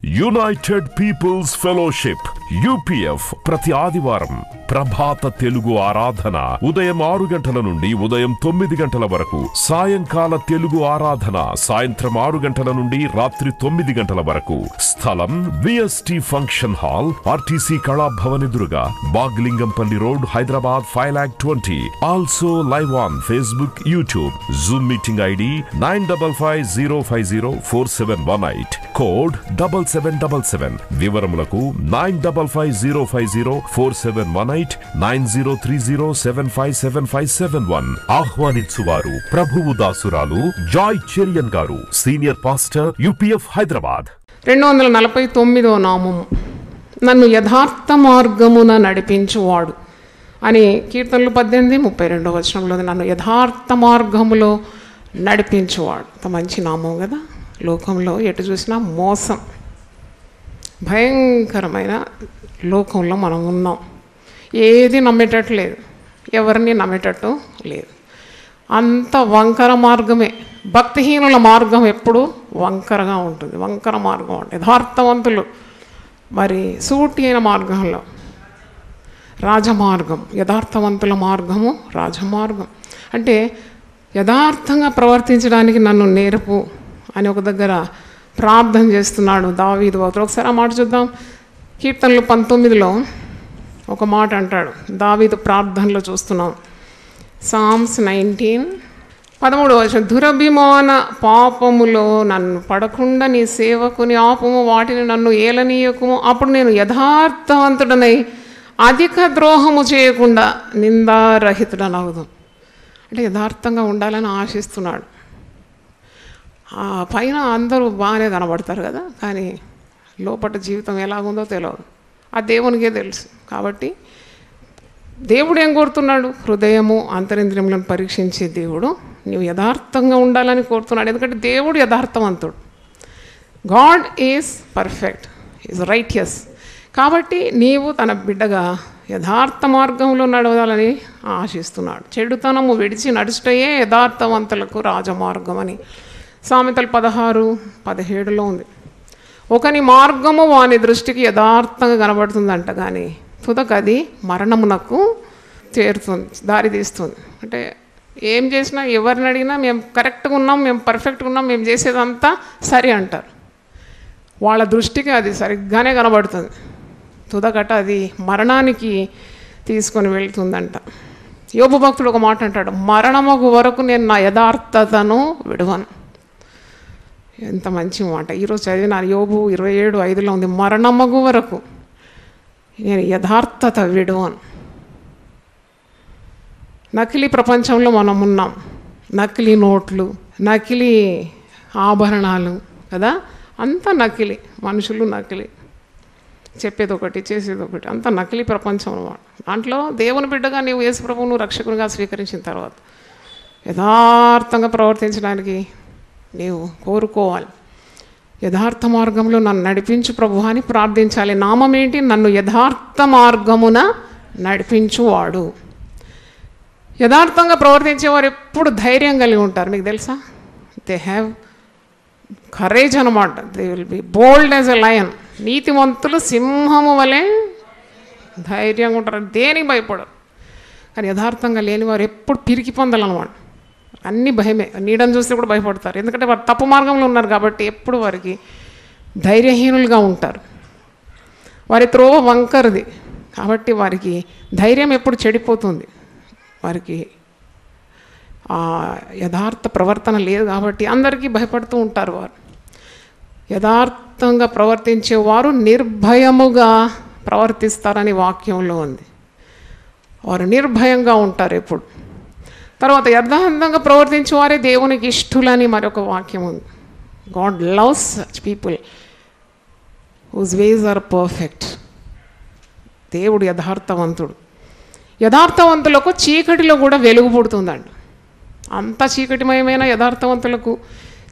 United Peoples Fellowship UPF ప్రతి ఆదివారం ప్రభాత తెలుగు ఆరాధన ఉదయం 6 గంటల నుండి ఉదయం 9 గంటల వరకు, సాయంకాల తెలుగు ఆరాధన సాయంత్రం 6 గంటల నుండి రాత్రి 9 గంటల వరకు. స్థలం VST function hall, RTC Kalabhavan ఎదురుగా, Bagh Lingampally road, Hyderabad 5,20,000. Also live on Facebook, YouTube. Zoom meeting ID 9550504718, code 7777. వివరములకు 9550504718, 9030757571. ఆహ్వానించువారు ప్రభువు దాసురాలు Joy Cherian garu, senior pastor, UPF Hyderabad. 249వ నామము, నన్ను యథార్థ మార్గమున నడిపించువాడు అని కీర్తనలు 18:32 వచనంలో నన్ను యథార్థ మార్గములో నడిపించువాడు. అంత మంచి నామం కదా. లోకంలో ఎటు చూసినా మోసం, భయంకరమైన లోకంలో మనం ఉన్నాం. ఏది నమ్మేటట్టు లేదు, ఎవరిని నమ్మేటట్టు లేదు. అంత వంకర మార్గమే. భక్తిహీనుల మార్గం ఎప్పుడు వంకరగా ఉంటుంది, వంకర మార్గం ఉంటుంది. యథార్థవంతులు మరి సూటి అయిన మార్గంలో రాజమార్గం, యథార్థవంతుల మార్గము రాజమార్గం. అంటే యథార్థంగా ప్రవర్తించడానికి నన్ను నేర్పు అని ఒక దగ్గర ప్రార్థన చేస్తున్నాడు దావీదు. ఒకసారి ఆ మాట చూద్దాం. కీర్తనలు 19లో ఒక మాట అంటాడు, దావీదు ప్రార్థనలో చూస్తున్నాం. Psalms 19:13 దురభిమాన పాపములో నన్ను పడకుండా నీ సేవకుని ఆపము, వాటిని నన్ను ఏలనీయకుము. అప్పుడు నేను యథార్థవంతుడనై అధిక ద్రోహము చేయకుండా నిందారహితుడనవుదు. అంటే యథార్థంగా ఉండాలని ఆశిస్తున్నాడు. పైన అందరూ బాగానే కనబడతారు కదా, కానీ లోపల జీవితం ఎలాగుందో తెలియదు. ఆ దేవునికే తెలుసు. కాబట్టి దేవుడు ఏం కోరుతున్నాడు? హృదయము అంతరింద్రియములను పరీక్షించే దేవుడు నీవు యథార్థంగా ఉండాలని కోరుతున్నాడు. ఎందుకంటే దేవుడు యథార్థవంతుడు. God is perfect, is righteous. కాబట్టి నీవు తన బిడ్డగా యథార్థ మార్గంలో నడవాలని ఆశిస్తున్నాడు. చెడుతనము విడిచి నడుచుటయే యథార్థవంతులకు రాజమార్గం అని సామెతలు 16:17లో ఉంది. ఒకని మార్గము వాని దృష్టికి యథార్థంగా కనబడుతుందంట, కానీ తుదకు అది మరణమునకు చేరుతుంది, దారి తీస్తుంది. అంటే ఏం చేసినా, ఎవరిని అడిగినా మేము కరెక్ట్గా ఉన్నాం, మేము పర్ఫెక్ట్గా ఉన్నాం, మేము చేసేదంతా సరి అంటారు. వాళ్ళ దృష్టికి అది సరిగ్గానే కనబడుతుంది, తుదకట అది మరణానికి తీసుకొని వెళ్తుందంట. యోబు భక్తుడు ఒక మాట అంటాడు, మరణముకు వరకు నేను నా యథార్థతను విడువను. ఎంత మంచి మాట. ఈరోజు చదివిన యోబు 27:5లో ఉంది, మరణమగు వరకు నేను యథార్థత విడువను. నకిలీ ప్రపంచంలో మనం ఉన్నాం. నకిలీ నోట్లు, నకిలీ ఆభరణాలు కదా, అంతా నకిలీ. మనుషులు నకిలీ, చెప్పేది ఒకటి చేసేది ఒకటి, అంత నకిలీ ప్రపంచం అన్నమాట. దాంట్లో దేవుని బిడ్డగా నీవు యేసు ప్రభువును రక్షకునిగా స్వీకరించిన తర్వాత యథార్థంగా ప్రవర్తించడానికి నీవు కోరుకోవాలి. యథార్థ మార్గంలో నన్ను నడిపించు ప్రభు అని ప్రార్థించాలి. నామం ఏంటి? నన్ను యథార్థ మార్గమున నడిపించువాడు. యథార్థంగా ప్రవర్తించేవారు ఎప్పుడు ధైర్యం కలిగి ఉంటారు. మీకు తెలుసా? దే హ్యావ్ కరేజ్ అనమాట. They will be bold as a lion. నీతివంతులు సింహము వలె ధైర్యంగా ఉంటారు, దేనికి భయపడరు. కానీ యథార్థంగా లేని వారు ఎప్పుడు పిరికి పొందాలన్నమాట. అన్నీ భయమే. నీడని చూస్తే కూడా భయపడతారు, ఎందుకంటే వారు తప్పు మార్గంలో ఉన్నారు కాబట్టి ఎప్పుడు వారికి ధైర్యహీనులుగా ఉంటారు. వారి త్రోవ వంకరది కాబట్టి వారికి ధైర్యం ఎప్పుడు చెడిపోతుంది. వారికి యథార్థ ప్రవర్తన లేదు కాబట్టి అందరికీ భయపడుతూ ఉంటారు. వారు యథార్థంగా ప్రవర్తించేవారు నిర్భయముగా ప్రవర్తిస్తారని వాక్యంలో ఉంది. వారు నిర్భయంగా ఉంటారు ఎప్పుడు. తర్వాత యథార్థంగా ప్రవర్తించే వారే దేవునికి ఇష్టలని మరొక వాక్యం ఉంది. God loves such people whose ways are perfect. దేవుడు యథార్థవంతుడు. యథార్థవంతులకు చీకటిలో కూడా వెలుగు పుడుతుందండి. అంత చీకటిమయమైన యథార్థవంతులకు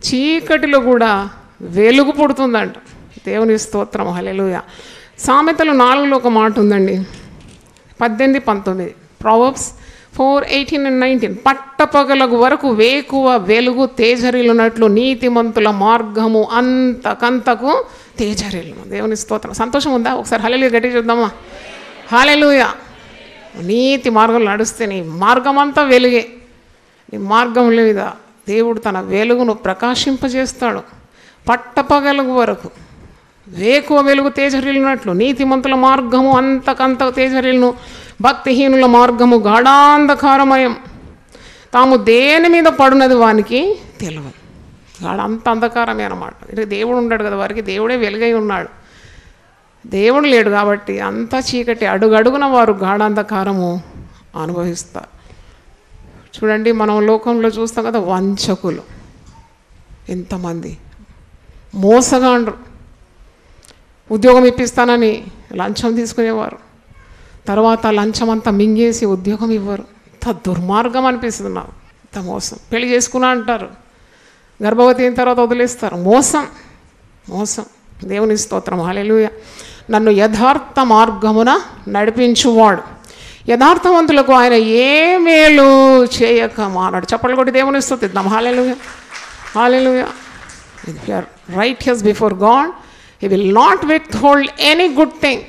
చీకటిలో కూడా వెలుగు పుడుతుందంట. దేవుని స్తోత్రం, హల్లెలూయా. సామెతలు 4లో ఒక మాట ఉందండి, 18-19. Proverbs 4:18-19 పట్టపగలకు వరకు వేకువ వెలుగు తేజరిలున్నట్లు నీతిమంతుల మార్గము అంతకంతకు తేజరిల్లును. దేవుని స్తోత్రం. సంతోషం ఉందా? ఒకసారి హల్లెలూయా గట్టిగా చూద్దామా. హల్లెలూయా. నీతి మార్గంలో నడుస్తే నీ మార్గం అంతా వెలుగే. నీ మార్గం మీద దేవుడు తన వెలుగును ప్రకాశింపజేస్తాడు. పట్టపగలుగు వరకు వేకువ వెలుగు తేజరిల్లినట్లు నీతిమంతుల మార్గము అంతకంత తేజరిల్లును, భక్తిహీనుల మార్గము గాఢాంధకారమయం. తాము దేని మీద పడున్నది వానికి తెలియదు. అంత అంధకారమే అన్నమాట. అంటే దేవుడు ఉన్నాడు కదా, వారికి దేవుడే వెలుగై ఉన్నాడు. దేవుడు లేడు కాబట్టి అంతా చీకటి. అడుగడుగున వారు గాఢాంధకారము అనుభవిస్తారు. చూడండి, మనం లోకంలో చూస్తాం కదా, వంచకులు ఎంతమంది, మోసగాండ్రు. ఉద్యోగం ఇప్పిస్తానని లంచం తీసుకునేవారు, తర్వాత లంచం అంతా మింగేసి ఉద్యోగం ఇవ్వరు. ఇంత దుర్మార్గం అనిపిస్తుంది నాకు, ఇంత మోసం. పెళ్లి చేసుకున్నా అంటారు, గర్భవతి అయిన తర్వాత వదిలేస్తారు. మోసం మోసం. దేవుని స్తోత్రం. హల్లెలూయా. నన్ను యథార్థ మార్గమున నడిపించువాడు. యథార్థవంతులకు ఆయన ఏ మేలు చేయక మానాడు. చప్పట్లు కొట్టి దేవుని స్తుతిద్దాం. Hallelujah. Hallelujah. If you are righteous before God, he will not withhold any good thing.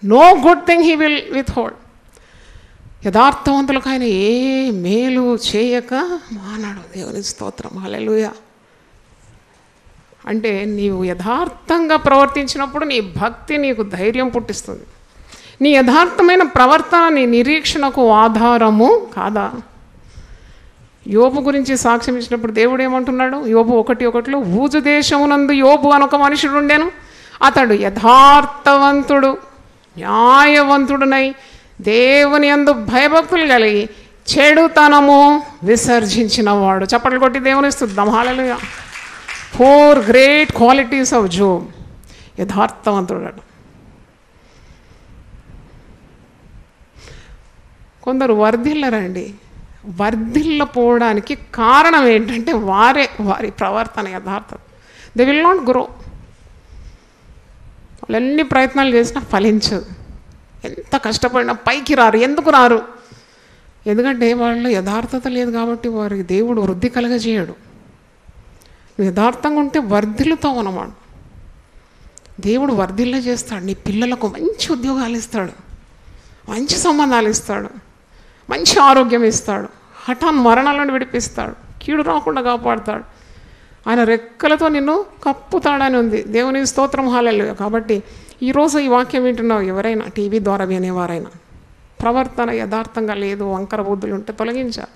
No good thing he will withhold. యథార్థవంతులకు ఆయన ఏ మేలు చేయక మానాడు. దేవుని స్తోత్రం. హల్లెలూయా. అంటే నీవు యథార్థంగా ప్రవర్తించినప్పుడు నీ భక్తి నీకు ధైర్యం పుట్టిస్తుంది. నీ యథార్థమైన ప్రవర్తన నీ నిరీక్షణకు ఆధారము కాదా? యోబు గురించి సాక్ష్యం ఇచ్చినప్పుడు దేవుడు ఏమంటున్నాడు? యోబు 1:1 ఊజు దేశమునందు యోబు అనొక మనుషుడు ఉండెను. అతడు యథార్థవంతుడు, న్యాయవంతుడునై దేవుని యందు భయభక్తులు కలిగి చెడుతనము విసర్జించినవాడు. చప్పట్లు కొట్టి దేవుని స్తుతిద్దాం. హల్లెలూయా. 4 గ్రేట్ క్వాలిటీస్ ఆఫ్ జోబ్. యథార్థవంతుడు. కొందరు వర్ధిల్లరండి. వర్ధిల్లపోవడానికి కారణం ఏంటంటే వారి ప్రవర్తన యథార్థత. They will not grow. వాళ్ళు ఎన్ని ప్రయత్నాలు చేసినా ఫలించదు. ఎంత కష్టపడినా పైకి రారు. ఎందుకు రారు? ఎందుకంటే వాళ్ళు యథార్థత లేదు కాబట్టి వారికి దేవుడు వృద్ధి కలగజేయడు. నువ్వు యథార్థంగా ఉంటే వర్ధిల్లుతావు అన్నమాట. దేవుడు వర్ధిల్ల చేస్తాడు. నీ పిల్లలకు మంచి ఉద్యోగాలు ఇస్తాడు, మంచి సంబంధాలు ఇస్తాడు, మంచి ఆరోగ్యం ఇస్తాడు, హఠాన్ మరణాలను విడిపిస్తాడు, కీడు రాకుండా కాపాడుతాడు. ఆయన రెక్కలతో నిన్ను కప్పుతాడని ఉంది. దేవుని స్తోత్రం. హల్లెలూయా. కాబట్టి ఈరోజు ఈ వాక్యం వింటున్నావు ఎవరైనా, టీవీ ద్వారా వినేవారైనా, ప్రవర్తన యథార్థంగా లేదు, వంకర బుద్ధులు ఉంటే తొలగించాలి.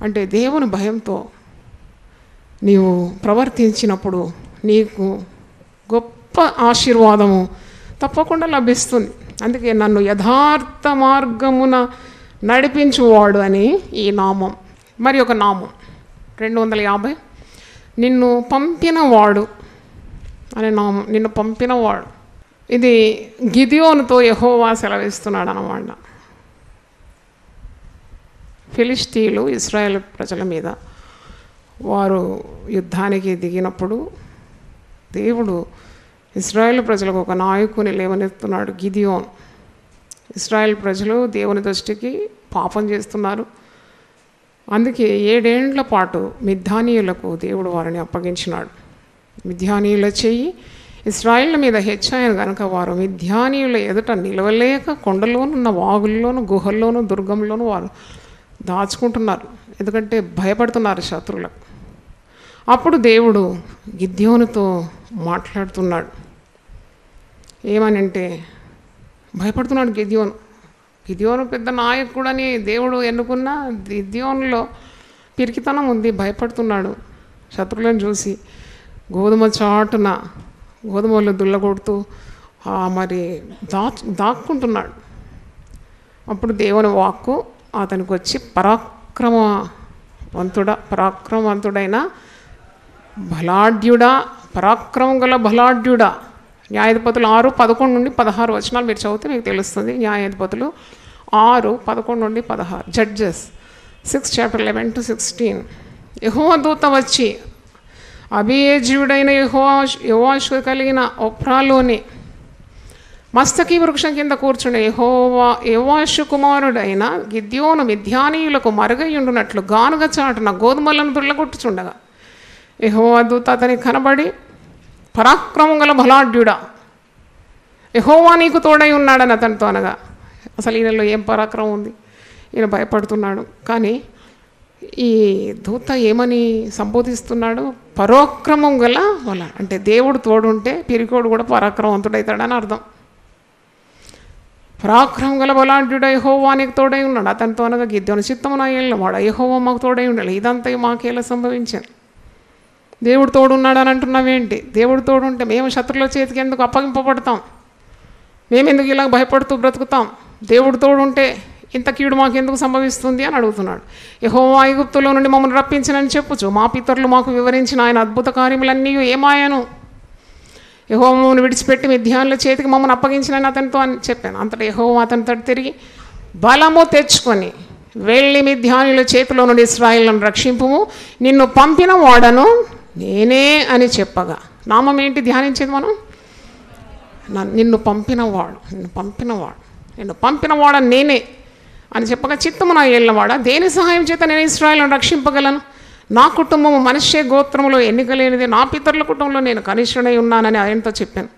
అంటే దేవుని భయంతో నీవు ప్రవర్తించినప్పుడు నీకు గొప్ప ఆశీర్వాదము తప్పకుండా లభిస్తుంది. అందుకే నన్ను యథార్థ మార్గమున నడిపించువాడు అని ఈ నామం. మరి ఒక నామం 250 నిన్ను పంపినవాడు అనే నామం. నిన్ను పంపినవాడు. ఇది గిదియోనుతో యెహోవా సెలవిస్తున్నాడు అన్నమాట. ఫిలిష్తీయులు ఇశ్రాయేల్ ప్రజల మీద వారు యుద్ధానికి దిగినప్పుడు దేవుడు ఇశ్రాయేల్ ప్రజలకు ఒక నాయకుని లేవనెత్తున్నాడు, గిదియోను. ఇశ్రాయేల్ ప్రజలు దేవుని దృష్టికి పాపం చేస్తున్నారు. అందుకే 7 ఏండ్ల పాటు మిద్యానీయులకు దేవుడు వారిని అప్పగించినాడు. మిద్యానీయుల చెయ్యి ఇశ్రాయేళ్ల మీద హెచ్చాయను కనుక వారు మిద్యానీయుల ఎదుట నిలవలేక కొండలోనున్న వాగుల్లోను గుహల్లోను దుర్గంలోను వారు దాచుకుంటున్నారు. ఎందుకంటే భయపడుతున్నారు శత్రువులకు. అప్పుడు దేవుడు గిద్యోనుతో మాట్లాడుతున్నాడు. ఏమనంటే భయపడుతున్నాడు గిద్యోను. గిద్యోను పెద్ద నాయకుడని దేవుడు ఎన్నుకున్న గిద్యోనులో పిరికితనం ఉంది. భయపడుతున్నాడు శత్రువులను చూసి. గోధుమ చాటున గోధుమలు దుల్లగొడుతూ మరి దాక్కుంటున్నాడు. అప్పుడు దేవుని వాక్కు అతనికి వచ్చి పరాక్రమవంతుడైన బలాఢ్యుడా, పరాక్రమం గల బలాఢ్యుడా. న్యాయాధిపతులు 6:11 నుండి 16 వచనాలు మీరు చదివితే మీకు తెలుస్తుంది. న్యాయాధిపతులు 6:11 నుండి 16. Judges 6 chapter 11 to 16. యెహోవా దూత వచ్చి అభియేజీవుడైన యెహోవాషు కలిగిన ఒఫ్రాలోని మస్తకి వృక్షం కింద కూర్చుని యెహోవాషు కుమారుడైన గిద్యోను మిద్యానీయులకు మరుగయ్యుండునట్లు గానుగ చాటున గోధుమలను దుల్లగొట్టుచుండగా యెహోవా దూత అతనికి కనబడి పరాక్రమం గల బలాఢ్యుడా, యెహోవా నీకు తోడై ఉన్నాడని అతనితో అనగా, అసలు ఈయనలో ఏం పరాక్రమం ఉంది? ఈయన భయపడుతున్నాడు. కానీ ఈ దూత ఏమని సంబోధిస్తున్నాడు? పరాక్రమం గల వల. అంటే దేవుడు తోడుంటే పిరికోడు కూడా పరాక్రమవంతుడవుతాడని అర్థం. పరాక్రమం గల బలాఢ్యుడా యెహోవా నీకు తోడై ఉన్నాడు అతనితో అనగా, గిద్యోని చిత్తము నా ఏళ్ళవాడా, యెహోవా మాకు తోడై ఉండాలి. ఇదంతా మాకేలా సంభవించాను? దేవుడు తోడున్నాడు అని అంటున్నావేంటి? దేవుడు తోడుంటే మేము శత్రుల చేతికి ఎందుకు అప్పగింపబడతాం? మేమెందుకు ఇలా భయపడుతూ బ్రతుకుతాం? దేవుడు తోడుంటే ఇంత కీడు మాకు ఎందుకు సంభవిస్తుంది అని అడుగుతున్నాడు. యెహోవా ఐగుప్తులో నుండి మమ్మల్ని రప్పించినని చెప్పుచు మా పితరులు మాకు వివరించిన ఆయన అద్భుత కార్యములన్నీ ఏమాయను. యెహోవాను విడిచిపెట్టి మిద్యానుల చేతికి మమ్మల్ని అప్పగించినని అతనితో అని చెప్పాను. అంతటా యెహోవా అతనితో తిరిగి, బలము తెచ్చుకొని వెళ్ళి మిద్యానుల చేతిలో నుండి ఇశ్రాయేలును రక్షింపుము, నిన్ను పంపిన వాడను నేనే అని చెప్పగా. నామం ఏంటి ధ్యానించేది మనం? నిన్ను పంపినవాడు, నిన్ను పంపినవాడు నేనే అని చెప్పగా, చిత్తము నా ఏళ్ళవాడా, దేని సహాయం చేత నేను ఇశ్రాయేలును రక్షింపగలను? నా కుటుంబము మనిషే గోత్రములో ఎన్నిక లేనిది, నా పితరుల కుటుంబంలో నేను కనిష్ఠుడై ఉన్నానని ఆయనతో చెప్పాను.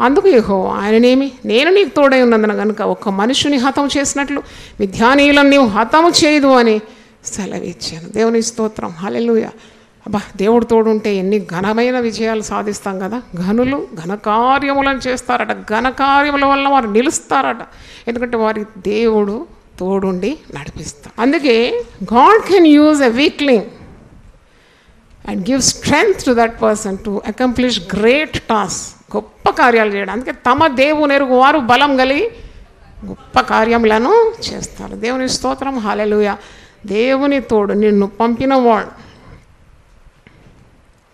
అందుకు యెహోవా ఆయననేమి, నేను నీకు తోడై ఉన్నందున కనుక ఒక్క మనుషుని హతము చేసినట్లు మిద్యానీయులను నీవు హతము చేయదు అని సెలవిచ్చాను. దేవుని స్తోత్రం, హల్లెలూయా. అబ్బా, దేవుడు తోడుంటే ఎన్ని ఘనమైన విజయాలు సాధిస్తాం కదా. ఘనులు ఘనకార్యములను చేస్తారట, ఘనకార్యముల వల్ల వారు నిలుస్తారట. ఎందుకంటే వారి దేవుడు తోడుండి నడిపిస్తాడు. అందుకే God can use a weakling and give strength to that person to accomplish great task. గొప్ప కార్యాలు చేయడం. అందుకే తమ దేవుని ఎరుగు వారు బలం కలిగి గొప్ప కార్యములను చేస్తారు. దేవుని స్తోత్రం, హల్లెలూయా. దేవుని తోడు, నిన్ను పంపినవాడు.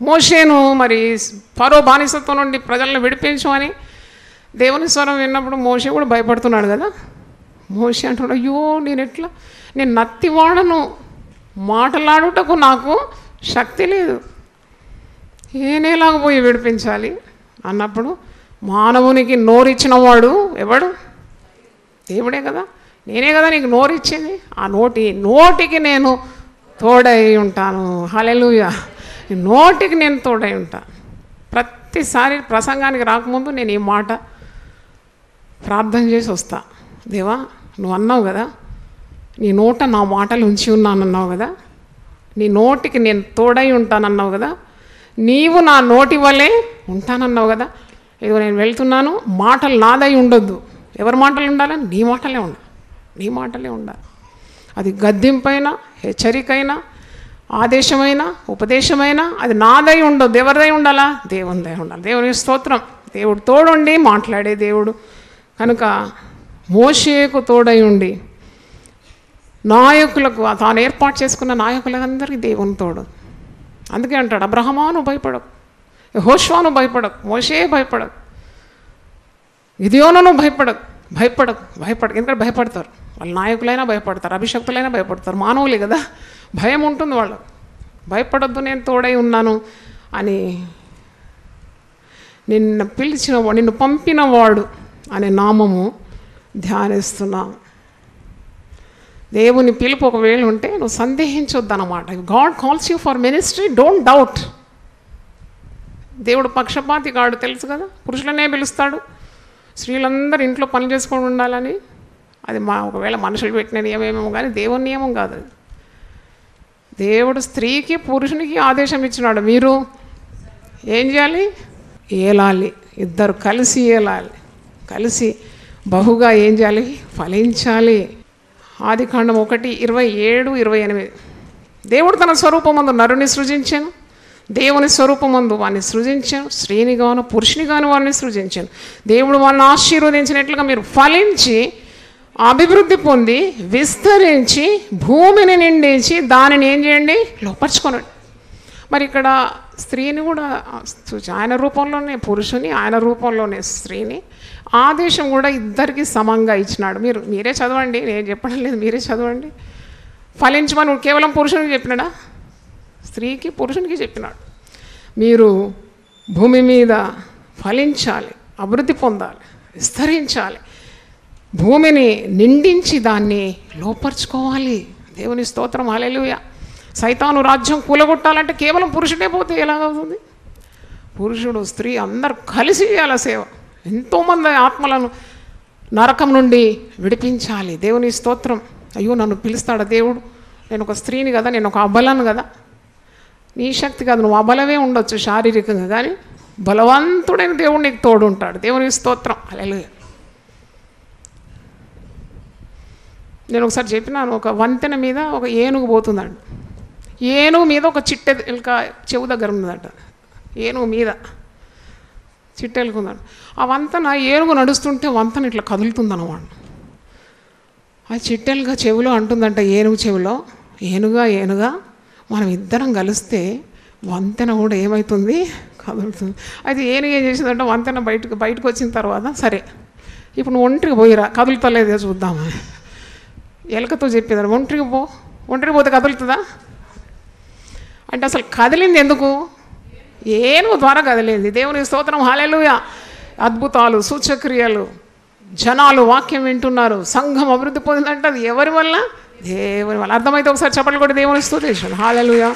మోషేను మరి ఫరో బానిసత్వం నుండి ప్రజలను విడిపించమని దేవుని స్వరం విన్నప్పుడు మోషే కూడా భయపడుతున్నాడు కదా. మోషే అంటున్నాడు, అయ్యో నేను నత్తివాడను, మాటలాడుటకు నాకు శక్తి లేదు, ఏనేలాగా పోయి విడిపించాలి అన్నప్పుడు మానవునికి నోరిచ్చిన వాడు ఎవడు? దేవుడే కదా. నేనే కదా నీకు నోరిచ్చేది. ఆ నోటికి నేను తోడై ఉంటాను. హల్లెలూయా. నోటికి నేను తోడై ఉంటాను. ప్రతిసారి ప్రసంగానికి రాకముందు నేను ఈ మాట ప్రార్థన చేసి వస్తా. దేవా, నువ్వు అన్నావు కదా, నీ నోట నా మాటలు ఉంచి ఉన్నానన్నావు కదా, నీ నోటికి నేను తోడై ఉంటానన్నావు కదా, నీవు నా నోటి వల్లే ఉంటానన్నావు కదా. ఇదిగో నేను వెళ్తున్నాను, మాటలు నాదై ఉండొద్దు. ఎవరి మాటలు ఉండాలని? నీ మాటలే ఉండాలి. నీ మాటలే ఉండాలి. అది గద్దింపైనా, హెచ్చరికైనా, ఆదేశమైనా, ఉపదేశమైనా అది నాదై ఉండొద్దు. ఎవరిదై ఉండాలా? దేవునిదై ఉండాలి. దేవుని స్తోత్రం. దేవుడు తోడుండి మాట్లాడే దేవుడు కనుక మోషేకు తోడై ఉండి నాయకులకు, తాను ఏర్పాటు చేసుకున్న నాయకులందరికీ దేవుని తోడు. అందుకే అంటాడు, అబ్రహమాను భయపడకు, యెహోషువను భయపడకు, మోషే భయపడకు, గిద్యోనును భయపడకు. ఎందుకంటే భయపడతారు వాళ్ళ నాయకులైనా, భయపడతారు అభిషక్తులైనా, భయపడతారు మానవులే కదా. భయం ఉంటుంది వాళ్ళకు. భయపడొద్దు, నేను తోడై ఉన్నాను అని. నిన్ను పంపినవాడు అనే నామము ధ్యానిస్తున్నాం. దేవుని పిలుపు ఒకవేళ ఉంటే నువ్వు సందేహించొద్దు అన్నమాట. God calls you for ministry, don't doubt. దేవుడు పక్షపాతి కాడు, తెలుసు కదా. పురుషులనే పిలుస్తాడు, స్త్రీలందరూ ఇంట్లో పనులు చేసుకొని ఉండాలని. అది ఒకవేళ మనుషులు పెట్టిన నియమేమో కానీ దేవుని నియమం కాదు. దేవుడు స్త్రీకి పురుషునికి ఆదేశం ఇచ్చినాడు, మీరు ఏం చేయాలి? ఏలాలి. ఇద్దరు కలిసి ఏలాలి, కలిసి బహుగా ఏం చేయాలి? ఫలించాలి. ఆదికాండం 1:27-28. దేవుడు తన స్వరూపమందు నరుని సృజించాను, దేవుని స్వరూపమందు వారిని సృజించాను, స్త్రీని గాను పురుషుని గాను వారిని సృజించాను. దేవుడు వారిని ఆశీర్వదించినట్లుగా మీరు ఫలించి అభివృద్ధి పొంది విస్తరించి భూమిని నిండించి దానిని ఏం చేయండి? లోపరుచుకోనండి. మరి ఇక్కడ స్త్రీని కూడా ఆయన రూపంలోనే పురుషుని, ఆయన రూపంలోనే స్త్రీని, ఆదేశం కూడా ఇద్దరికి సమంగా ఇచ్చినాడు. మీరే చదవండి, నేను చెప్పడం లేదు, మీరే చదవండి. ఫలించమని కేవలం పురుషునికి చెప్పినాడా? స్త్రీకి పురుషునికి చెప్పినాడు. మీరు భూమి మీద ఫలించాలి, అభివృద్ధి పొందాలి, విస్తరించాలి, భూమిని నిండించి దాన్ని లోపరుచుకోవాలి. దేవుని స్తోత్రం, హల్లెలూయా. సైతాను రాజ్యం కూలగొట్టాలంటే కేవలం పురుషుడే పోతే ఎలాగవుతుంది? పురుషుడు స్త్రీ అందరు కలిసి చేయాలి సేవ. ఎంతోమంది ఆత్మలను నరకం నుండి విడిపించాలి. దేవుని స్తోత్రం. అయ్యో నన్ను పిలుస్తాడా దేవుడు, నేను ఒక స్త్రీని కదా, నేను ఒక అబలను కదా. నీ శక్తి కాదు, నువ్వు అబలమే ఉండొచ్చు శారీరకంగా, కానీ బలవంతుడైన దేవుడు నీకు తోడు ఉంటాడు. దేవుని స్తోత్రం. హల్లెలూయా. నేను ఒకసారి చెప్పినాను, ఒక వంతెన మీద ఒక ఏనుగు పోతుందండి. ఏనుగు మీద ఒక చిట్టెలుక చెవు దగ్గర ఉన్నదంట. ఏనుగు మీద చిట్టెలుక ఉందంట. ఆ వంతెన ఏనుగు నడుస్తుంటే వంతెన ఇట్లా కదులుతుందన్నమాట. ఆ చిట్టెలుక చెవిలో అంటుందంట, ఏనుగు చెవిలో, ఏనుగా మనం ఇద్దరం కలిస్తే వంతెన కూడా ఏమవుతుంది, కదులుతుంది. అయితే ఏనుగు ఏం చేసిందంటే వంతెన బయటకు వచ్చిన తర్వాత, సరే ఇప్పుడు నువ్వు ఒంటరికి పోయిరా, కదులుతలేదే చూద్దామని ఎలకతో చెప్పేదాన్ని. ఒంటరికి పోతే కదులుతుందా అంటే అసలు కదిలింది ఎందుకు? ఏనుగు ద్వారా కదిలింది. దేవుని స్తోత్రం. హల్లెలూయా. అద్భుతాలు, సూచక్రియలు, జనాలు వాక్యం వింటున్నారు, సంఘం అభివృద్ధి పొందిందంటే అది ఎవరి వల్ల? దేవుని వల్ల. అర్థమైతే ఒకసారి చెప్పలు కూడా దేవుని స్తుతించండి. హల్లెలూయా.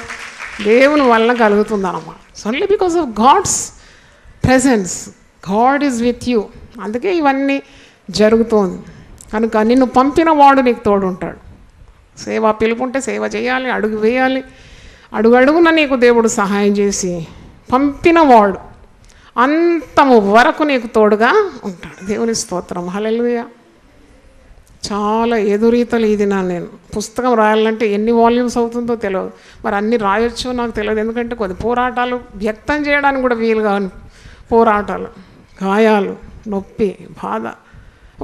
దేవుని వల్ల కలుగుతుంది అన్నమాట. Only because of God's presence. God is with you. అందుకే ఇవన్నీ జరుగుతోంది. కనుక నిన్ను పంపిన వాడు నీకు తోడు ఉంటాడు. సేవ పిలుపుంటే సేవ చేయాలి, అడుగు వేయాలి. అడుగడుగున నీకు దేవుడు సహాయం చేసి పంపిన వాడు అంతము వరకు నీకు తోడుగా ఉంటాడు. దేవుని స్తోత్రం. హల్లెలూయా. చాలా ఎదురీతలు ఇది నేను పుస్తకం రాయాలంటే ఎన్ని వాల్యూమ్స్ అవుతుందో తెలియదు. మరి అన్నీ రాయొచ్చో నాకు తెలియదు. ఎందుకంటే కొద్ది పోరాటాలు వ్యక్తం చేయడానికి కూడా వీలుగా పోరాటాలు, గాయాలు, నొప్పి, బాధ.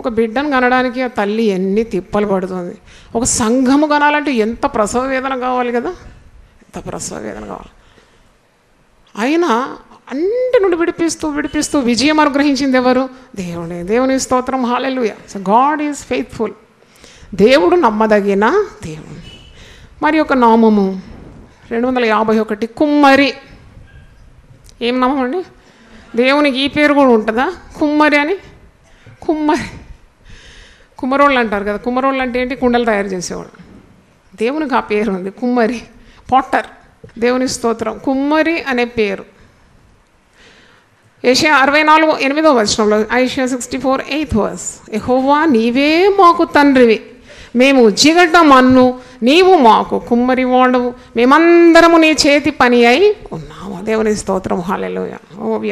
ఒక బిడ్డను కనడానికి ఆ తల్లి ఎన్ని తిప్పలు పడుతుంది. ఒక సంఘము కనాలంటే ఎంత ప్రసవ వేదన కావాలి కదా, ఎంత ప్రసవ వేదన కావాలి. అయినా అన్నిటి నుండి విడిపిస్తూ విజయం అనుగ్రహించింది ఎవరు? దేవుడే. దేవుని స్తోత్రం. Hallelujah. So God is faithful. దేవుడు నమ్మదగిన దేవుడు. మరి ఒక నామము 251 కుమ్మరి. ఏం నామం అండి? దేవునికి ఈ పేరు కూడా ఉంటుందా, కుమ్మరి అని? కుమ్మరోళ్ళు అంటారు కదా. కుమ్మరోళ్ళు అంటే ఏంటి? కుండలు తయారు చేసేవాళ్ళు. దేవునికి ఆ పేరు ఉంది, కుమ్మరి, పాటర్. దేవుని స్తోత్రం. కుమ్మరి అనే పేరు. యెషయా 64:8 ఐషియా 64:8 యెహోవా నీవే మాకు తండ్రివి, మేము జిగట మన్ను, నీవు మాకు కుమ్మరి వాడవు, మేమందరము నీ చేతి పని అయి ఉన్నాము. దేవుని స్తోత్రం. Hallelujah. Oh we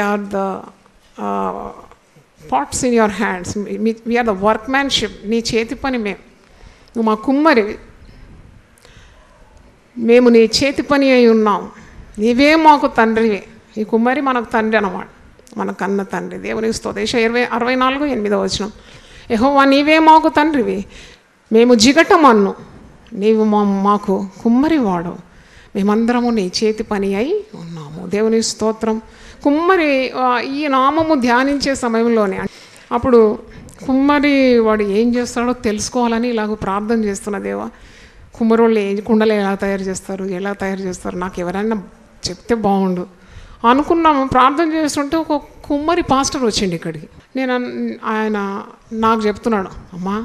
are the pots in your hands, we are the workmanship. నీ చేతి పని నువ్వు మా కుమ్మరివి, మేము నీ చేతి పని అయి ఉన్నాం, నీవే మాకు తండ్రివి. ఈ కుమ్మరి మనకు తండ్రి అన్నమాట, మన కన్న తండ్రి. దేవుని స్తోత్రం. యెషయా 64:8 యెహోవా నీవే మాకు తండ్రివి, మేము జిగటమన్ను, నీవు మాకు కుమ్మరి వాడు, మేమందరము నీ చేతి పని అయి ఉన్నాము. దేవుని స్తోత్రం. కుమ్మరి ఈ నామము ధ్యానించే సమయంలోనే అప్పుడు కుమ్మరి వాడు ఏం చేస్తాడో తెలుసుకోవాలని ఇలాగ ప్రార్థన చేస్తున్న. దేవా, కుమ్మరోళ్ళు కుండలు ఎలా తయారు చేస్తారు, నాకు ఎవరైనా చెప్తే బాగుండు అనుకున్నాము. ప్రార్థన చేస్తుంటే ఒక కుమ్మరి పాస్టర్ వచ్చిండు ఇక్కడికి. ఆయన నాకు చెప్తున్నాడు, అమ్మా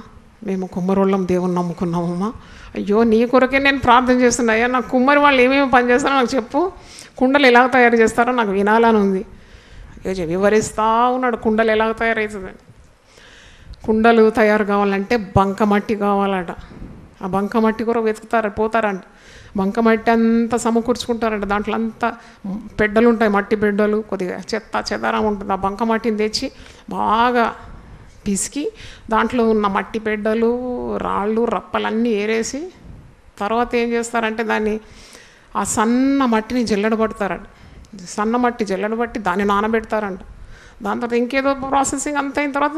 మేము కుమ్మరోళ్ళం దేవుని నమ్ముకున్నామమ్మా. అయ్యో నీ కొరకే నేను ప్రార్థన చేస్తున్నా. అయ్యా నాకు కుమ్మరి వాళ్ళు ఏమేమి పని చేస్తారో నాకు చెప్పు, కుండలు ఎలా తయారు చేస్తారో నాకు వినాలని ఉంది. అయ్యో వివరిస్తూ ఉన్నాడు కుండలు ఎలా తయారవుతుందని. కుండలు తయారు కావాలంటే బంకమట్టి కావాలట. ఆ బంకమట్టి కూడా పోతారంట. బంకమట్టి అంతా సమకూర్చుకుంటారంట. దాంట్లో అంతా పెడ్డలు ఉంటాయి, మట్టి పెడ్డలు, కొద్దిగా చెదారం ఉంటుంది. ఆ బంకమట్టిని తెచ్చి బాగా పిసికి దాంట్లో ఉన్న మట్టి పెడ్డలు, రాళ్ళు, రప్పలన్నీ ఏరేసి తర్వాత ఏం చేస్తారంటే దాన్ని ఆ సన్న మట్టిని జల్లెడబడతారంట. సన్న మట్టి జల్లెడబట్టి దాన్ని నానబెడతారంట. దాని తర్వాత ఇంకేదో ప్రాసెసింగ్ అంత అయిన తర్వాత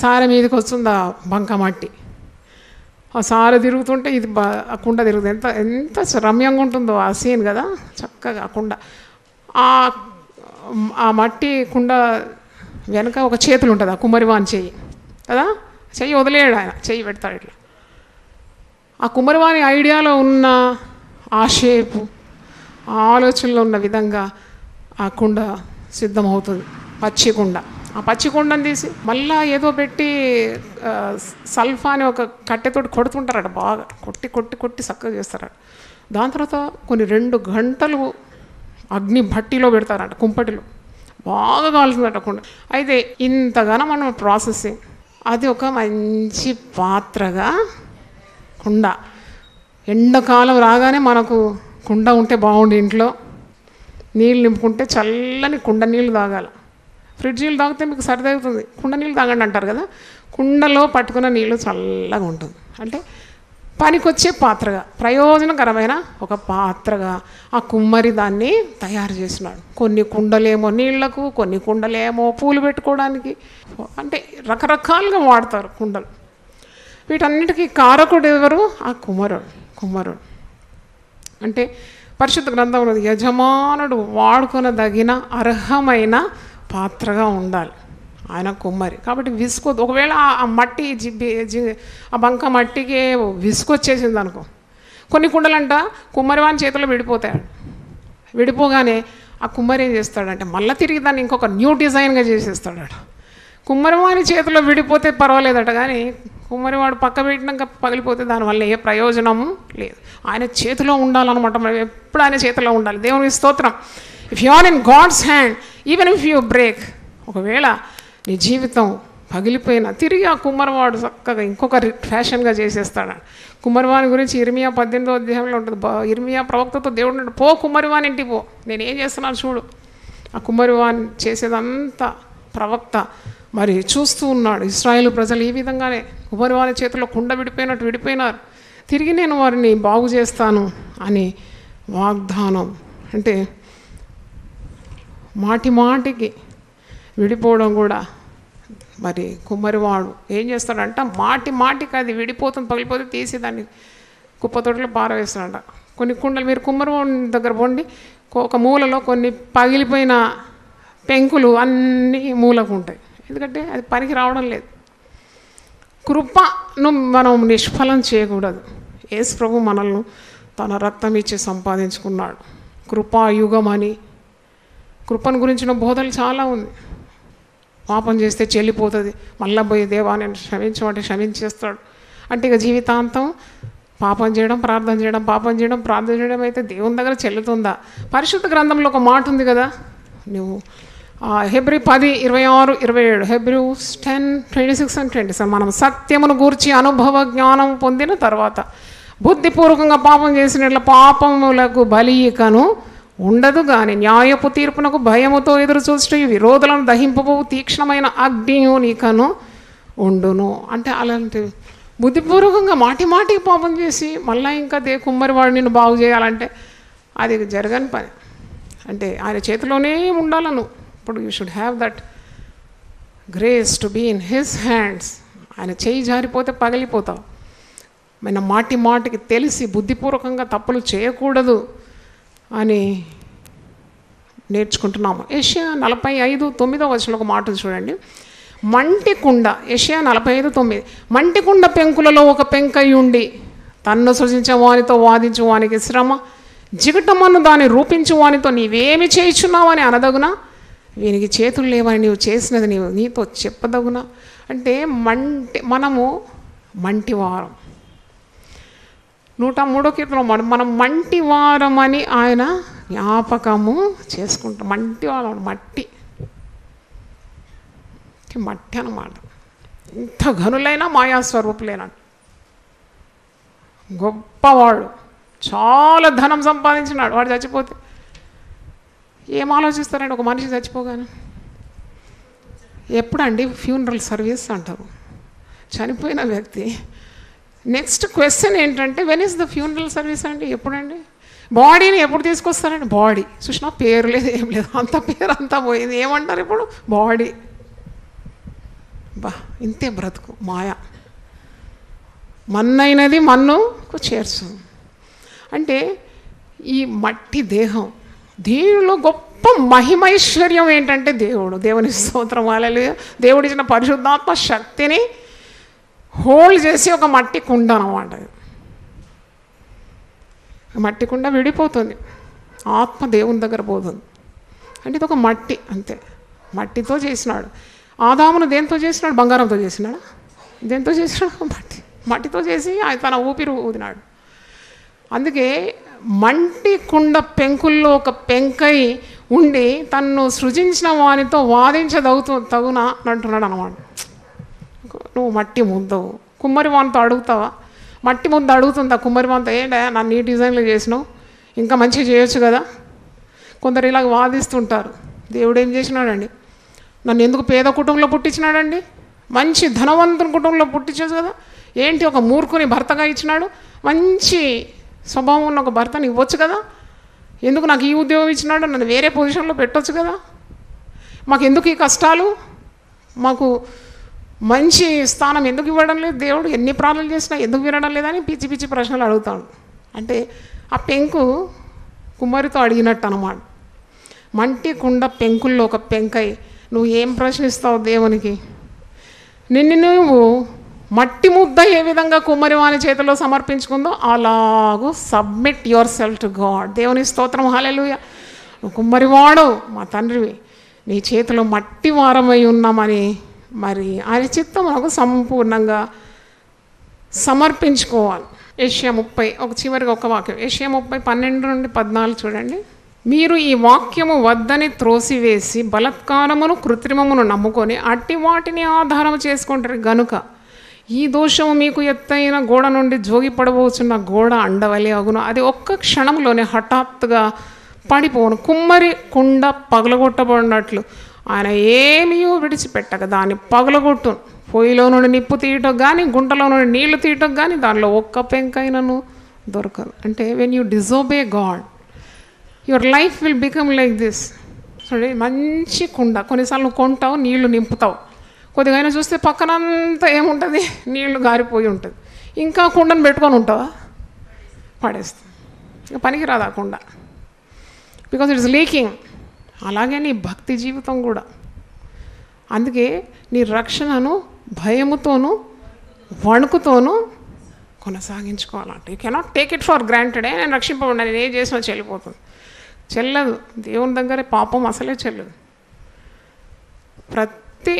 సారె మీదకి వస్తుంది ఆ బంకమట్టి. ఆ సారె తిరుగుతుంటే ఇది ఆ కుండ తిరుగుతుంది. ఎంత రమ్యంగా ఉంటుందో ఆ సీన్ కదా. చక్కగా ఆ కుండ, ఆ మట్టి కుండ వెనక ఒక చేతులు ఉంటుంది, ఆ కుమ్మరివాని చెయ్యి కదా. చెయ్యి వదిలేయడు ఆయన, చెయ్యి పెడతాడు ఇట్లా. ఆ కుమ్మరివాని ఐడియాలో ఉన్న ఆ షేపు, ఆ ఆలోచనలో ఉన్న విధంగా ఆ కుండ సిద్ధమవుతుంది, పచ్చి కుండ. ఆ పచ్చి కుండను తీసి మళ్ళీ ఏదో పెట్టి సల్ఫా అని ఒక కట్టెతోటి కొడుతుంటారట. బాగా కొట్టి చక్కగా చేస్తారట. దాని తర్వాత కొన్ని 2 గంటలు అగ్ని భట్టిలో పెడతారంట, కుంపటిలో బాగా కాలుతుందట కుండ. అయితే ఇంతగానో మనం ప్రాసెసింగ్, అది ఒక మంచి పాత్రగా కుండ. ఎండాకాలం రాగానే మనకు కుండ ఉంటే బాగుండి, ఇంట్లో నీళ్ళు నింపుకుంటే చల్లని కుండ నీళ్ళు తాగాల. ఫ్రిడ్జ్ నీళ్ళు తాగితే మీకు సరిదవుతుంది, కుండ నీళ్ళు తాగండి అంటారు కదా. కుండలో పట్టుకున్న నీళ్ళు చల్లగా ఉంటుంది. అంటే పనికొచ్చే పాత్రగా, ప్రయోజనకరమైన ఒక పాత్రగా ఆ కుమ్మరి దాన్ని తయారు చేసినాడు. కొన్ని కుండలేమో నీళ్లకు, కొన్ని కుండలేమో పూలు పెట్టుకోవడానికి, అంటే రకరకాలుగా వాడతారు కుండలు. వీటన్నిటికీ కారకుడు ఎవరు? ఆ కుమ్మరుడు. అంటే పరిశుద్ధ గ్రంథం ఉన్నది, యజమానుడు వాడుకొనదగిన అర్హమైన పాత్రగా ఉండాలి ఆయన కుమ్మరి. కాబట్టి విసుకొద్దు. ఒకవేళ ఆ మట్టి ఆ బంక మట్టికి విసుకొచ్చేసింది అనుకో, కొన్ని కుండలంట కుమ్మరివాని చేతిలో విడిపోతాడు. విడిపోగానే ఆ కుమ్మరి ఏం చేస్తాడంటే మళ్ళీ తిరిగి దాన్ని ఇంకొక న్యూ డిజైన్గా చేసేస్తాడట. కుమ్మరివాని చేతిలో విడిపోతే పర్వాలేదట, కానీ కుమ్మరివాడు పక్క పెట్టినాక పగిలిపోతే దానివల్ల ఏ ప్రయోజనము లేదు. ఆయన చేతిలో ఉండాలన్నమాట. మనం ఎప్పుడు ఆయన చేతిలో ఉండాలి. దేవునికి స్తోత్రం. If you are in God's hand, even if you break, ఒకవేళ నీ జీవితం పగిలిపోయినా తిరిగి ఆ కుమ్మరివాడు చక్కగా ఇంకొక ఫ్యాషన్గా చేసేస్తాడు. కుమ్మరివాని గురించి ఇర్మియా 18వ అధ్యాయంలో ఉంటుంది. ఇర్మియా ప్రవక్తతో దేవుడు అంటాడు, పో కుమ్మరివాని ఇంటికి పో, నేనేం చేస్తున్నాను చూడు. ఆ కుమ్మరివాని చేసేదంతా ప్రవక్త మరి చూస్తూ ఉన్నాడు. ఇశ్రాయేలు ప్రజలు ఈ విధంగానే కుమ్మరివాని చేతిలో కుండ విడిపోయినట్టు విడిపోయినారు. తిరిగి నేను వారిని బాగు చేస్తాను అని వాగ్దానం. అంటే మాటికి విడిపోవడం కూడా మరి కుమ్మరివాడు ఏం చేస్తాడంట, మాటికి అది విడిపోతుంది, పగిలిపోతే తీసి దాన్ని కుప్పతోటలో పారవేస్తాడంట. కొన్ని కుండలు మీరు కుమ్మరివాడి దగ్గర పోండి, ఒక మూలలో కొన్ని పగిలిపోయిన పెంకులు అన్నీ మూలకు ఉంటాయి. ఎందుకంటే అది పనికి రావడం లేదు. కృపను మనం నిష్ఫలం చేయకూడదు. యేసు ప్రభు మనల్ని తన రక్తం ఇచ్చి సంపాదించుకున్నాడు. కృపాయుగం అని, కృపను గురించిన బోధలు చాలా ఉంది. పాపం చేస్తే చెల్లిపోతుంది, మళ్ళా పోయి దేవాన్ని క్షమించమంటే క్షమించేస్తాడు. అంటే ఇక జీవితాంతం పాపం చేయడం ప్రార్థన చేయడం, పాపం చేయడం ప్రార్థన చేయడం అయితే దేవుని దగ్గర చెల్లుతుందా? పరిశుద్ధ గ్రంథంలో ఒక మాట ఉంది కదా, నువ్వు హెబ్రీ 10:26-27, హెబ్రూస్ 10:26-27, మనం సత్యమును గూర్చి అనుభవ జ్ఞానం పొందిన తర్వాత బుద్ధిపూర్వకంగా పాపం చేసిన పాపములకు బలికను ఉండదు, కానీ న్యాయపు తీర్పునకు భయముతో ఎదురు చూస్తూ విరోధులను దహింపబో తీక్ష్ణమైన అగ్నియు నీకను ఉండును. అంటే అలాంటి బుద్ధిపూర్వకంగా మాటికి పాపం చేసి మళ్ళీ ఇంకా కుమ్మరివాడు నిన్ను బాగు చేయాలంటే అది జరగని పని. అంటే ఆయన చేతిలోనే ఉండాలను. ఇప్పుడు you should have that grace to be in his hands. ఆయన చేయి జారిపోతే పగిలిపోతావు. మన మాటికి తెలిసి బుద్ధిపూర్వకంగా తప్పులు చేయకూడదు అని నేర్చుకుంటున్నాము. యెషయా 45:9 ఒక మాట చూడండి. మంటి కుండ, యెషయా 45:9, మంటి కుండ పెంకులలో ఒక పెంకయుండి తన్ను సృజించే వానితో వాదించు వానికి శ్రమ, జిగటమన్ను దాన్ని రూపించు వానితో నీవేమి చేయించున్నావని అనదగునా, వీనికి చేతులు లేవని నీవు చేసినది నీతో చెప్పదగునా. అంటే మనము మంటివారం. 103వ కీర్తనలో మనం మంటివారం అని ఆయన జ్ఞాపకము చేసుకుంటాం. మంటివారం, మట్టి అన్నమాట. ఇంత ఘనులైన మాయాస్వరూపులేనా, గొప్పవాడు, చాలా ధనం సంపాదించినాడు. వాడు చచ్చిపోతే ఏం ఆలోచిస్తారండి? ఒక మనిషి చచ్చిపోగానే ఎప్పుడండి ఫ్యూనరల్ సర్వీస్ అంటారు చనిపోయిన వ్యక్తి. నెక్స్ట్ క్వశ్చన్ ఏంటంటే, when is the funeral service అండి? ఎప్పుడండి? బాడీని ఎప్పుడు తీసుకొస్తారండి? బాడీ చూసినా పేరు లేదు, ఏం లేదు, అంత పేరు అంతా పోయింది. ఏమంటారు ఇప్పుడు? బాడీ. బా, ఇంతే బ్రతుకు, మాయ. మన్నైనది మన్నుకు చేర్చు. అంటే ఈ మట్టి దేహం, దీనిలో గొప్ప మహిమైశ్వర్యం ఏంటంటే దేవుని స్తోత్రం, హల్లెలూయా. దేవుడిచ్చిన పరిశుద్ధాత్మ శక్తిని హోల్డ్ చేసి ఒక మట్టి కుండ అన్నమాట. మట్టి కుండ విడిపోతుంది, ఆత్మ దేవుని దగ్గర పోతుంది. అంటే ఇది ఒక మట్టి, అంతే. మట్టితో చేసినాడు. ఆదామును దేంతో చేసినాడు? బంగారంతో చేసినాడా? దేంతో చేసినాడు? మట్టితో చేసి ఆయన తన ఊపిరి ఊదినాడు. అందుకే మంటి కుండ పెంకుల్లో ఒక పెంకై ఉండి తన్ను సృజించిన వానితో తగునా అంటున్నాడు అనమాట. నువ్వు మట్టి ముద్దవు, కుమ్మరి వానితో అడుగుతావా? మట్టి ముద్ద అడుగుతుందా కుమ్మరి వానితో? ఏంటా నన్ను ఈ డిజైన్లు చేసినావు, ఇంకా మంచిగా చేయొచ్చు కదా. కొందరు ఇలాగ వాదిస్తుంటారు. దేవుడు ఏం చేసినాడండి? నన్ను ఎందుకు పేద కుటుంబంలో పుట్టించినాడండి? మంచి ధనవంతుని కుటుంబంలో పుట్టించదు కదా. ఏంటి ఒక మూర్ఖుని భర్తగా ఇచ్చినాడు? మంచి స్వభావం ఉన్న ఒక భర్తని ఇవ్వచ్చు కదా. ఎందుకు నాకు ఈ ఉద్యోగం ఇచ్చినాడు? నన్ను వేరే పొజిషన్లో పెట్టవచ్చు కదా. మాకు ఎందుకు ఈ కష్టాలు? మాకు మంచి స్థానం ఎందుకు ఇవ్వడం లేదు దేవుడు? ఎన్ని ప్రార్థనలు చేసినా ఎందుకు వినడం లేదని పిచ్చి పిచ్చి ప్రశ్నలు అడుగుతాడు. అంటే ఆ పెంకు కుమ్మరితో అడిగినట్టు అన్నమాట. మంటి కుండ పెంకుల్లో ఒక పెంకై నువ్వు ఏం ప్రశ్నిస్తావు దేవునికి? నిన్ను నువ్వు మట్టి ముద్ద ఏ విధంగా కుమ్మరి వాని చేతిలో సమర్పించుకుందో అలాగూ submit your self to God. దేవుని స్తోత్రం, హల్లెలూయా. నువ్వు కుమ్మరివాడు, మా తండ్రివి, నీ చేతిలో మట్టి వారమై ఉన్నామని మరి ఆయన చిత్తం మనకు సంపూర్ణంగా సమర్పించుకోవాలి. యెషయా 30 ఒక చివరిగా ఒక వాక్యం, యెషయా 30:12-14 చూడండి. మీరు ఈ వాక్యము వద్దని త్రోసివేసి బలత్కారమును కృత్రిమమును నమ్ముకొని అట్టి వాటిని ఆధారం చేసుకుంటారు గనుక ఈ దోషము మీకు ఎత్తైన గోడ నుండి జోగిపడబోచున్న గోడ అండవలే అగును. అది ఒక్క క్షణంలోనే హఠాత్తుగా పడిపోను. కుమ్మరి కుండ పగలగొట్టబడినట్లు ఆయన ఏమీయో విడిచిపెట్టక దాన్ని పగలగొట్టును. పొయ్యిలో నుండి నిప్పు తీయటం కానీ, గుంటలో నుండి నీళ్లు తీయటం కానీ దానిలో ఒక్క పెంకైనను దొరకదు. అంటే when you disobey God your life will become like this. చూడండి, మంచి కుండ, కొన్నిసార్లు నువ్వు కొంటావు, నీళ్లు నింపుతావు, కొద్దిగా చూస్తే పక్కనంతా ఏముంటుంది, నీళ్లు గారిపోయి ఉంటుంది. ఇంకా కుండను పెట్టుకొని ఉంటావా? పడేస్తాం. ఇంకా పనికి రాదు ఆ కుండ, బికాజ్ ఇట్స్ లీకింగ్. అలాగే నీ భక్తి జీవితం కూడా. అందుకే నీ రక్షణను భయముతోనూ వణుకుతోనూ కొనసాగించుకోవాలంటే you cannot take it for granted. నేను రక్షింపబడినా, నేను ఏం చేసినా చెల్లిపోతుంది. చెల్లదు. దేవుని దగ్గర పాపం అసలే చెల్లదు. ప్రతి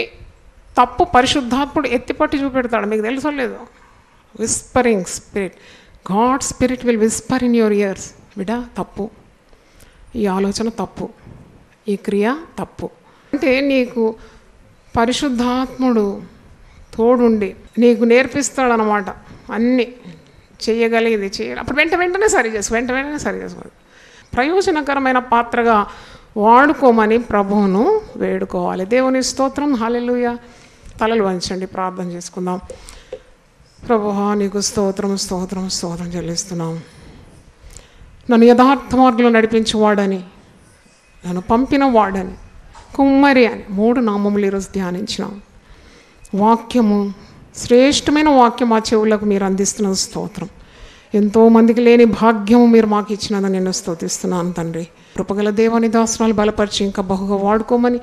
తప్పు పరిశుద్ధాత్ముడు ఎత్తిపట్టి చూపెడతాడు. మీకు తెలుసో లేదు? Whispering spirit, God spirit will Whisper in your years. బిడ్డ తప్పు, ఈ ఆలోచన తప్పు, ఈ క్రియ తప్పు. అంటే నీకు పరిశుద్ధాత్ముడు తోడుండి నీకు నేర్పిస్తాడనమాట. అన్నీ చేయగలిగేది చేయాలి. అప్పుడు వెంటనే సరి చేసుకోవాలి. ప్రయోజనకరమైన పాత్రగా వాడుకోమని ప్రభువును వేడుకోవాలి. దేవుని స్తోత్రం, హల్లెలూయా. తలలు వంచండి, ప్రార్థన చేసుకుందాం. ప్రభువా, నీకు స్తోత్రం చెల్లిస్తున్నాం. నన్ను యథార్థ మార్గంలో నడిపించేవాడని, నన్ను పంపిన వాడని, కుమ్మరి అని 3 నామములు ఈరోజు ధ్యానించినాం. వాక్యము, శ్రేష్టమైన వాక్యం ఆ చెవులకు మీరు అందిస్తున్న స్తోత్రం. ఎంతోమందికి లేని భాగ్యము మీరు మాకు ఇచ్చినదని నేను స్తుతిస్తున్నాను తండ్రి. కృపగల దేవుని దాసనాలు బలపరిచి ఇంకా బహుగా వాడుకోమని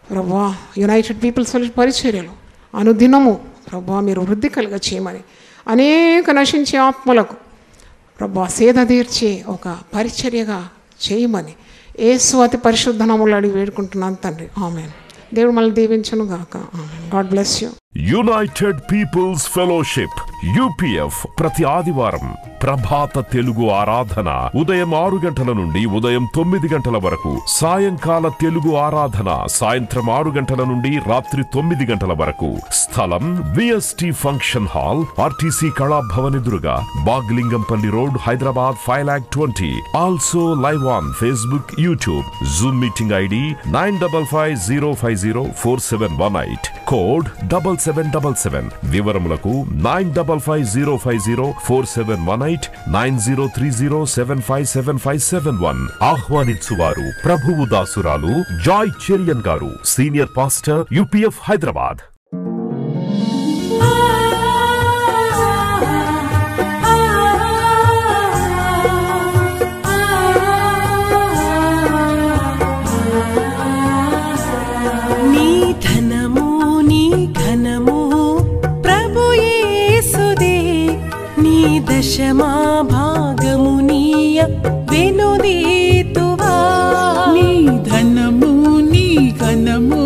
ప్రభువా, యునైటెడ్ పీపుల్స్ పరిచర్యలు అనుదినము ప్రభువా మీరు వృద్ధి కలుగ చేయమని, అనేక నశించే ఆత్మలకు ప్రభువా సేద తీర్చే ఒక పరిచర్యగా చేయమని యేసు అతి పరిశుద్ధ నామములో అడిగి వేడుకుంటున్నాను తండ్రి. ఆమేన్. దేవుడు మళ్ళీ దీవించును గాక. Amen. God bless you. United Peoples Fellowship UPF ప్రతి ఆదివారం ప్రభాత తెలుగు ఆరాధన ఉదయం 6 గంటల నుండి ఉదయం 9 గంటల వరకు, సాయంకాల తెలుగు ఆరాధన సాయంత్రం 6 గంటల నుండి రాత్రి 9 గంటల వరకు. స్థలం VST function hall, RTC Kalabhavan ఎదురుగా, Bagh Lingampally road, Hyderabad 5,20,000. Also live on Facebook, YouTube. Zoom meeting ID 9550504718, code 7777. వివరములకు 9550504718, 9030757571. ఆహ్వానించువారు ప్రభువు దాసురాలు Joy Cherian garu, senior pastor, UPF Hyderabad. దశమా భాగమునీయ వెనుదీతువా. నీ ధనము నీ ఘనము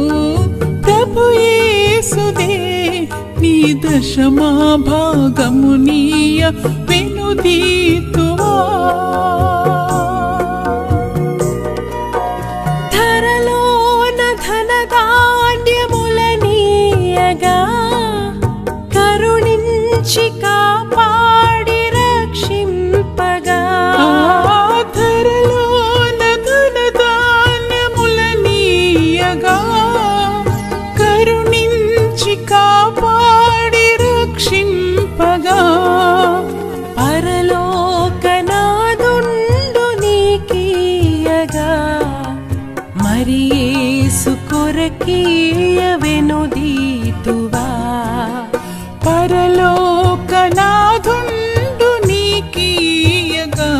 ప్రభు యేసుదే, నీ దశమా భాగమునీయ వెనుదీతువా ధరలోన ధనధాన్యములనీయగా కరుణించి కాపాడి రక్షింపగా ధరలోన ధనధాన్యములనీయగా కరుణించి కాపాడి రక్షింపగా పరలోకనాదుండు నీకీయగా మరి యేసు కొరకీయ వెనుదీతువా పరలోకనాదుండు నీకీయగా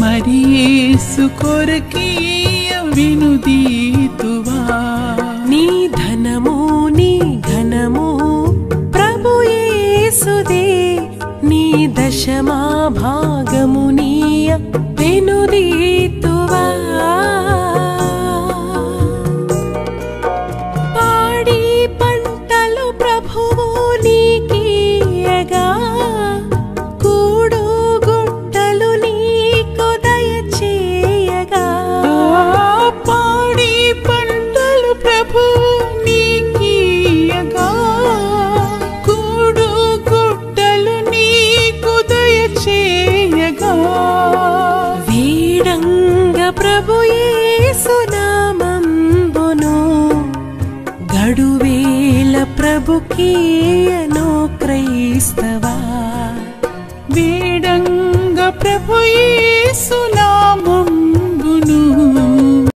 మరి యేసు కొరకీయ వెనుదీతువా నీ ధనము నీ ఘనము ప్రభు యేసుదే నీ దశమా భాగమునీయ వెనుదీతువా పాడి పంటలు ప్రభువు నీకీయగా కూడు గుట్టలు నీకు దయచేయగా పాడి పంటలు ప్రభువు నీకీయగా కూడు గుట్టలు నీకు దయచేయగా వీడంగ ప్రభు యేసు నామంబును గడువేల ప్రభుకీయను క్రైస్తవా వీడంగ ప్రభు యేసు నామంబును